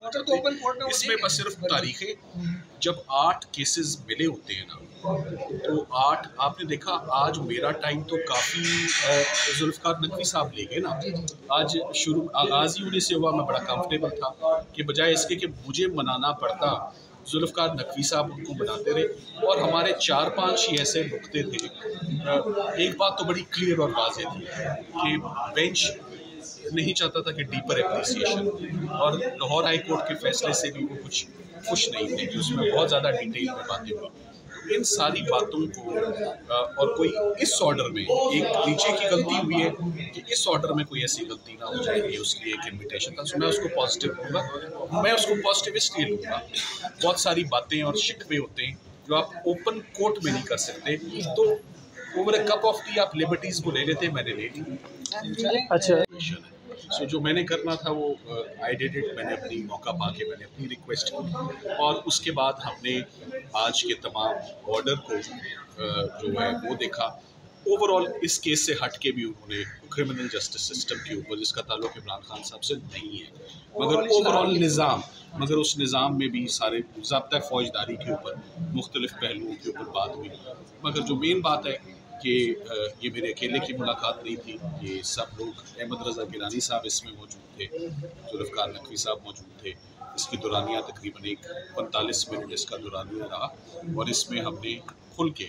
इसमें बस सिर्फ तारीखें, जब 8 केसेस मिले होते हैं ना, तो 8 आपने देखा। आज मेरा टाइम तो काफ़ी जुल्फ़िकार नकवी साहब ले गए ना। आज आगाज़ ही उन्हीं से हुआ। मैं बड़ा कंफर्टेबल था कि बजाय इसके कि मुझे मनाना पड़ता, जुल्फ़िकार नकवी साहब उनको बनाते रहे। और हमारे 4-5 ही ऐसे नुक्ते थे। एक बात तो बड़ी क्लियर और वाज़ेह थी कि बेंच नहीं चाहता था कि डीपर एप्रिसिएशन, और लाहौर हाई कोर्ट के फैसले से भी वो कुछ खुश नहीं थे कि उसमें बहुत ज़्यादा डिटेल में बातें हुई। इन सारी बातों को और कोई इस ऑर्डर में एक नीचे की गलती हुई है कि इस ऑर्डर में कोई ऐसी गलती ना हो जाएगी, उसकी एक इन्विटेशन था। मैं उसको पॉजिटिव लूँगा, मैं उसको पॉजिटिव इसलिए लूँगा, बहुत सारी बातें और शिकवे होते हैं जो आप ओपन कोर्ट में नहीं कर सकते। तो over a cup of T आप लिबर्टीज़ को ले लेते, मैंने ले ली। अच्छा, सो जो मैंने करना था वो आई डिड इट। मैंने अपनी मौका पाके मैंने अपनी रिक्वेस्ट की, और उसके बाद हमने आज के तमाम ऑर्डर को जो है वो देखा। ओवरऑल इस केस से हट के भी उन्होंने क्रिमिनल जस्टिस सिस्टम के ऊपर, जिसका ताल्लुक इमरान खान साहब से नहीं है, मगर ओवरऑल निज़ाम, मगर उस निज़ाम में भी सारे ज़ाब्ता फौजदारी के ऊपर मुख्तलिफ पहलुओं के ऊपर बात हुई। मगर जो मेन बात है कि ये मेरे अकेले की मुलाकात नहीं थी, ये सब लोग, अहमद रज़ा गिलानी साहब इसमें मौजूद थे, जुल्फ़िकार नकवी साहब मौजूद थे। इसकी दुरानिया तकरीबन 45 मिनट इसका दुरानिया रहा, और इसमें हमने खुल के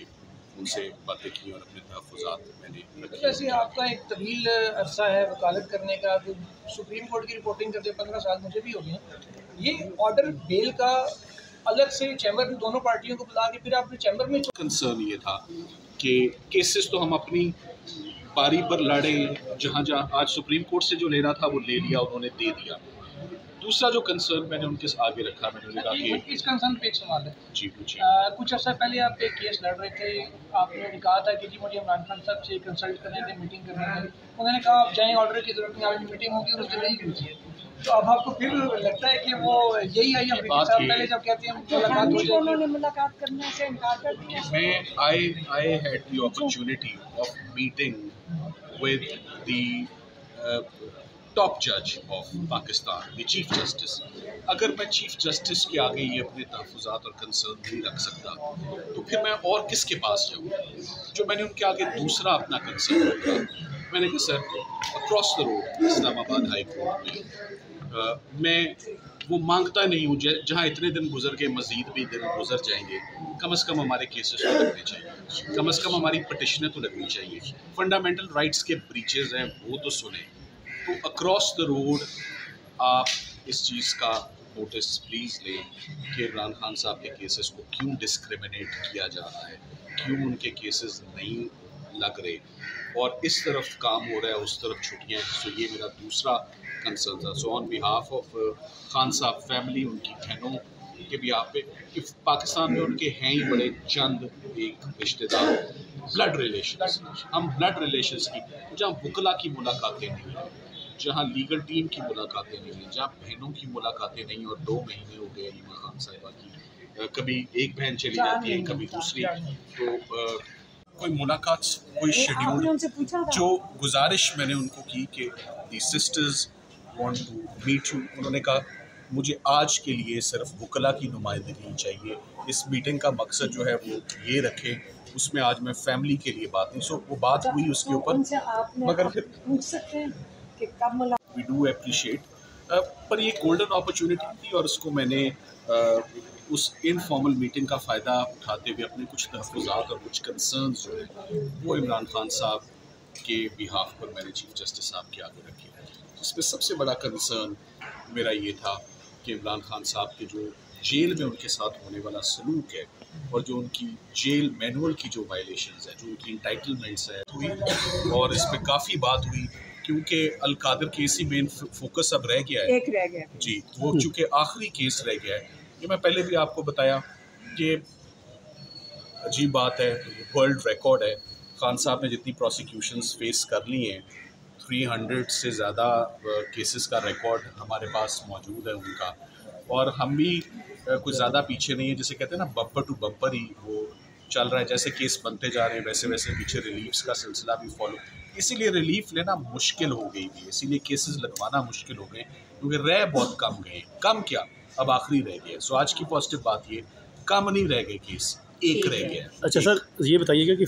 उनसे बातें की और अपने तहफ़्फ़ुज़ात मैंने रखे। वैसे आपका एक तवील अरसा है वकालत करने का, जो सुप्रीम कोर्ट की रिपोर्टिंग करते 15 साल मुझे भी हो गए। ये ऑर्डर बेल का अलग से चैम्बर में दोनों पार्टियों को बुला के फिर आपने चैम्बर में कंसर्न ये था कि केसेस तो हम अपनी बारी पर लड़े, जहाँ जहाँ आज सुप्रीम कोर्ट से जो लेना था वो ले लिया, उन्होंने दे दिया। दूसरा जो कंसर्न मैंने उनके आगे रखा, मैंने कहा कि इस कंसर्न पे एक सवाल है जी पूछिए। कुछ अर्सा पहले आप एक केस लड़ रहे थे, आपने कहा था कि जी मुझे इमरान खान साहब से कंसल्ट करने थे, मीटिंग करनी है। उन्होंने कहा आप जाएँ, ऑर्डर की जरूरत नहीं, आपकी मीटिंग होगी और उस दिन नहीं कीजिए। तो अब आपको फिर लगता है कि वो यही आई अमरीकी साहब पहले जब कहते हैं मुलाकात हो जाएगी, उन्होंने मुलाकात करने से इनकार कर दिया। मैं I had the opportunity of meeting with the top जज of Pakistan, the chief justice. अगर मैं चीफ जस्टिस के आगे ये अपने तहफ़्फ़ुज़ात और कंसर्न नहीं रख सकता, तो फिर मैं और किसके पास जाऊँ? जो मैंने उनके आगे दूसरा अपना कंसर्न रखा, मैंने कहा sir, across the road Islamabad high court में मैं वो मांगता नहीं हूँ जहाँ इतने दिन गुजर के मज़ीद भी दिन गुजर जाएंगे, कम से कम हमारे केसेस तो लगने चाहिए, कम से कम हमारी पटिशनें तो लगनी चाहिए। फंडामेंटल राइट्स के ब्रीचेज़ हैं वो तो सुने। तो अक्रॉस द रोड आप इस चीज़ का नोटिस प्लीज़ लें कि इमरान खान साहब के केसेस को क्यों डिस्क्रिमिनेट किया जा रहा है, क्यों उनके केसेस नहीं लग रहे, और इस तरफ काम हो रहा है, उस तरफ छुट्टियाँ हैं। सो ये मेरा दूसरा कंसर्न था। So on behalf of Khan साहब फैमिली, उनकी बहनों के भी आप पे कि पाकिस्तान में उनके हैं ही बड़े चंद एक रिश्तेदार, ब्लड रिलेशंस, हम ब्लड रिलेशंस की, जहाँ वकला की मुलाकातें नहीं हैं, जहाँ लीगल टीम की मुलाकातें नहीं हैं, जहाँ बहनों की मुलाकातें नहीं, और 2 महीने हो गए ईमा खान साहिबा की, कभी एक बहन चली जाती है, कभी दूसरी। तो कोई मुलाकात, कोई शेड्यूल, जो गुजारिश मैंने उनको की कि the sisters want to meet you, उन्होंने कहा मुझे आज के लिए सिर्फ वकला की नुमाइंदगी चाहिए, इस मीटिंग का मकसद जो है वो ये रखें, उसमें आज मैं फैमिली के लिए बात नहीं। सो वो बात हुई उसके ऊपर, मगर फिर पूछ सकते हैं कि कब वी डू अप्रिशिएट, पर ये गोल्डन अपॉर्चुनिटी थी, और उसको मैंने उस इनफॉर्मल मीटिंग का फ़ायदा उठाते हुए अपने कुछ तहफ़्फ़ुज़ात और कुछ कंसर्न्स जो है वो इमरान खान साहब के बिहाफ पर मैंने चीफ जस्टिस साहब के आगे रखे। जिसमें सबसे बड़ा कंसर्न मेरा ये था कि इमरान खान साहब के जो जेल में उनके साथ होने वाला सलूक है, और जो उनकी जेल मैनुअल की जो वायलेशंस है, जो उनकी इंटाइटलमेंट्स है हुई, और इस पर काफ़ी बात हुई क्योंकि अल कादर केस ही मेन फोकस अब रह गया है, एक रह गया जी, वो चूँकि आखिरी केस रह गया है। ये मैं पहले भी आपको बताया कि अजीब बात है, वर्ल्ड रिकॉर्ड है, खान साहब ने जितनी प्रोसिक्यूशंस फेस कर ली हैं, 300 से ज़्यादा केसेस का रिकॉर्ड हमारे पास मौजूद है उनका, और हम भी कुछ ज़्यादा पीछे नहीं है। जैसे कहते हैं ना, बम्पर टू बम्पर ही वो चल रहा है, जैसे केस बनते जा रहे हैं वैसे वैसे पीछे रिलीफ्स का सिलसिला भी फॉलो इसीलिए रिलीफ लेना मुश्किल हो गई थी, इसीलिए केसेस लगवाना मुश्किल हो गए, क्योंकि रह बहुत कम गए, कम क्या अब आखिरी रह गए। सो आज की पॉजिटिव बात ये, कम नहीं रह गए केस, एक रह गया। अच्छा सर, ये बताइएगा कि